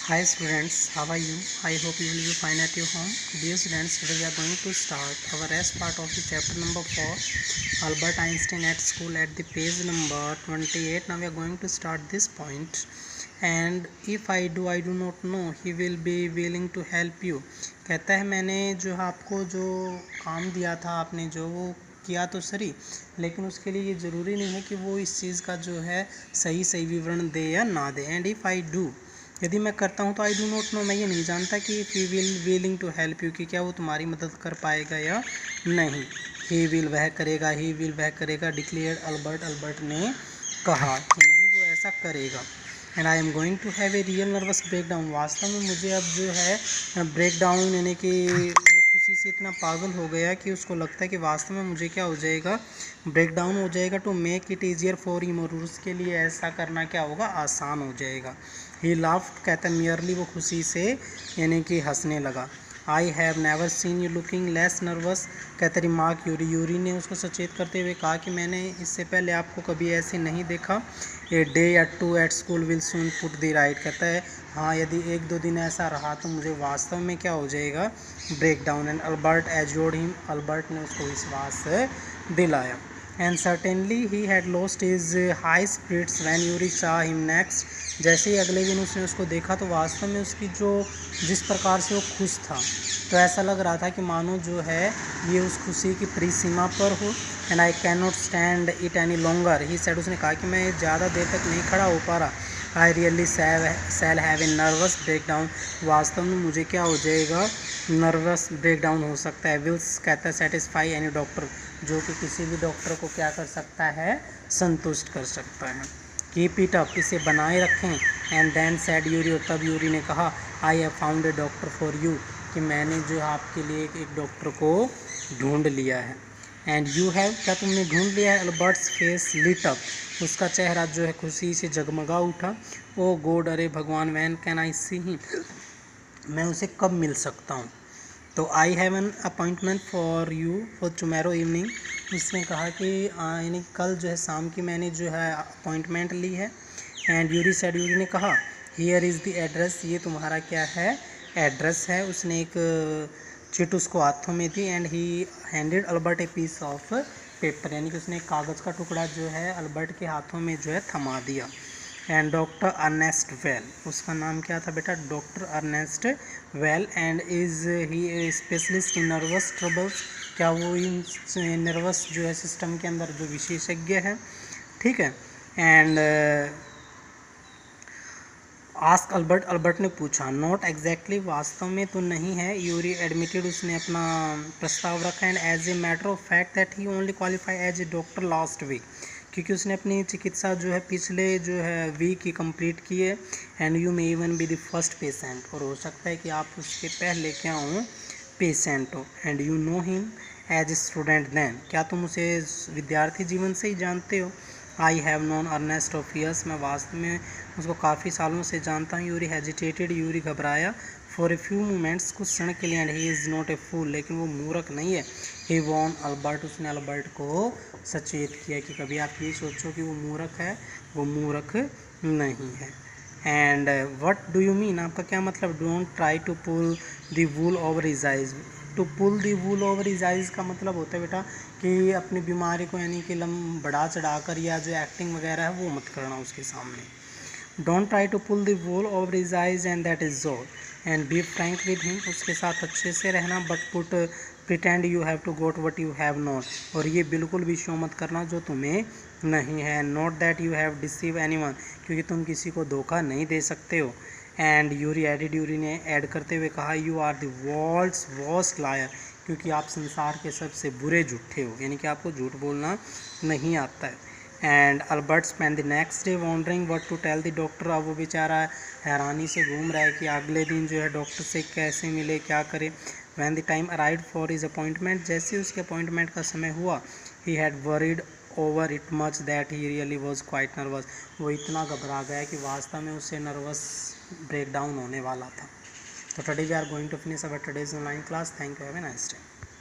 Hi students, how are you? I hope you will be fine at your home. Dear students, today we are going to start our rest part of the chapter number 4, Albert Einstein at school, at the page number 28. Now we are going to start this point. And if I do not know, he will be willing to help you. कहता है मैंने जो आपको जो काम दिया था, आपने जो वो किया तो सही, लेकिन उसके लिए ये ज़रूरी नहीं है कि वो इस चीज़ का जो है सही विवरण दे या ना दे. एंड इफ़ आई डू, यदि मैं करता हूँ तो आई डू नॉट नो, मैं ये नहीं जानता कि he will willing to help you, कि क्या वो तुम्हारी मदद कर पाएगा या नहीं. ही विल वह करेगा, ही विल वह करेगा, डिक्लेयर अल्बर्ट, अल्बर्ट ने कहा कि नहीं वो ऐसा करेगा. And I am going to have a real nervous breakdown, वास्तव में मुझे अब जो है ब्रेक डाउन यानी कि खुशी से इतना पागल हो गया कि उसको लगता है कि वास्तव में मुझे क्या हो जाएगा, ब्रेक डाउन हो जाएगा. To make it easier for him, और उसके लिए ऐसा करना क्या होगा, आसान हो जाएगा. ही लाफ्ड, कहता मियरली, वो खुशी से यानी कि हंसने लगा. I have never seen you looking less nervous, कहते रिमार्क यूरी, यूरी ने उसको सचेत करते हुए कहा कि मैंने इससे पहले आपको कभी ऐसे नहीं देखा. ए डे या two at school will soon put the right, कहता है हाँ यदि 1-2 दिन ऐसा रहा तो मुझे वास्तव में क्या हो जाएगा, break down. And Albert assured him, Albert ने उसको विश्वास दिलाया. And certainly he had lost his high spirits when Yuri saw him next, जैसे ही अगले दिन उसने उसको देखा तो वास्तव में उसकी जो जिस प्रकार से वो खुश था, तो ऐसा लग रहा था कि मानो जो है ये उस खुशी की परिसीमा पर हो. And I can not stand it any longer, he said, उसने कहा कि मैं ज़्यादा देर तक नहीं खड़ा हो पा रहा. I really shall have a nervous breakdown, वास्तव में मुझे क्या हो जाएगा, नर्वस ब्रेक डाउन हो सकता है. विल्स, कहता है सेटिस्फाई एनी डॉक्टर, जो कि किसी भी डॉक्टर को क्या कर सकता है, संतुष्ट कर सकता है. कीप इट अप, इसे बनाए रखें. एंड देन सैड यूरी, और तब यूरी ने कहा I have found a doctor for you, कि मैंने जो आपके लिए एक डॉक्टर को ढूंढ लिया है. एंड यू हैव, क्या तुमने ढूंढ लिया है. अल्बर्ट्स फेस लिट अप, उसका चेहरा जो है खुशी से जगमगा उठा. ओ गॉड, अरे भगवान, when can I see him, मैं उसे कब मिल सकता हूँ. तो I have an appointment for you for tomorrow evening, उसने कहा कि यानी कल जो है शाम की मैंने जो है अपॉइंटमेंट ली है. एंड यूरी सेड, यूरी ने कहा हियर इज़ द एड्रेस, ये तुम्हारा क्या है, एड्रेस है. उसने एक चिट उसको हाथों में दी. And he handed Albert a piece of paper, यानी कि उसने एक कागज़ का टुकड़ा जो है अल्बर्ट के हाथों में जो है थमा दिया. एंड डॉक्टर अर्नेस्ट वेल, उसका नाम क्या था बेटा, doctor Ernest Well. And is he a specialist in nervous troubles, क्या वो इन नर्वस जो है सिस्टम के अंदर जो विशेषज्ञ है, ठीक है. एंड आस्क अल्बर्ट, अल्बर्ट ने पूछा. नॉट एग्जैक्टली, वास्तव में तो नहीं है. यूरी एडमिटेड, उसने अपना प्रस्ताव रखा. And as a matter of fact that he only qualify as a doctor last week, क्योंकि उसने अपनी चिकित्सा जो है पिछले जो है वीक ही कंप्लीट की है. And you may even be the first patient, और हो सकता है कि आप उसके पहले क्या हो, पेशेंट हो. And you know him as a student then, क्या तुम उसे विद्यार्थी जीवन से ही जानते हो. I have known Ernest of years, मैं वास्तव में उसको काफ़ी सालों से जानता हूँ. यूरी हेजिटेटेड, यूरी घबराया. फॉर ए फ्यू मोमेंट्स, कुछ क्षण के लिए. And he is not a fool, लेकिन वो मूर्ख नहीं है. ही वॉन अल्बर्ट, उसने अल्बर्ट को सचेत किया कि कभी आप ये सोचो कि वो मूर्ख है, वो मूर्ख नहीं है. And what do you mean, आपका क्या मतलब. Don't try to pull the wool over his eyes, to pull the wool over his eyes का मतलब होता है बेटा कि अपनी बीमारी को यानी कि बढ़ा चढ़ा कर या जो एक्टिंग वगैरह है वो मत करना उसके सामने. Don't try to pull the wool over his eyes and that is all. And be frank with him, उसके साथ अच्छे से रहना. But put pretend you have to got what you have not, और ये बिल्कुल भी शो मत करना जो तुम्हें नहीं है. Not that you have deceive anyone, क्योंकि तुम किसी को धोखा नहीं दे सकते हो. एंड यूरी एडिड, यूरी ने ऐड करते हुए कहा you are the world's worst liar, क्योंकि आप संसार के सबसे बुरे झूठे हो, यानी कि आपको झूठ बोलना नहीं आता है. And Albert spend the next day wondering what to tell the doctor, अब वो बेचारा हैरानी से घूम रहा है कि अगले दिन जो है डॉक्टर से कैसे मिले, क्या करे. When the time arrived for his appointment, जैसे उसके अपॉइंटमेंट का समय हुआ, he had worried over it much that he really was quite nervous, वो इतना घबरा गया कि वास्तव में उससे नर्वस ब्रेक डाउन होने वाला था. तो today we are going to finish our today's online class. Thank you, have a nice day.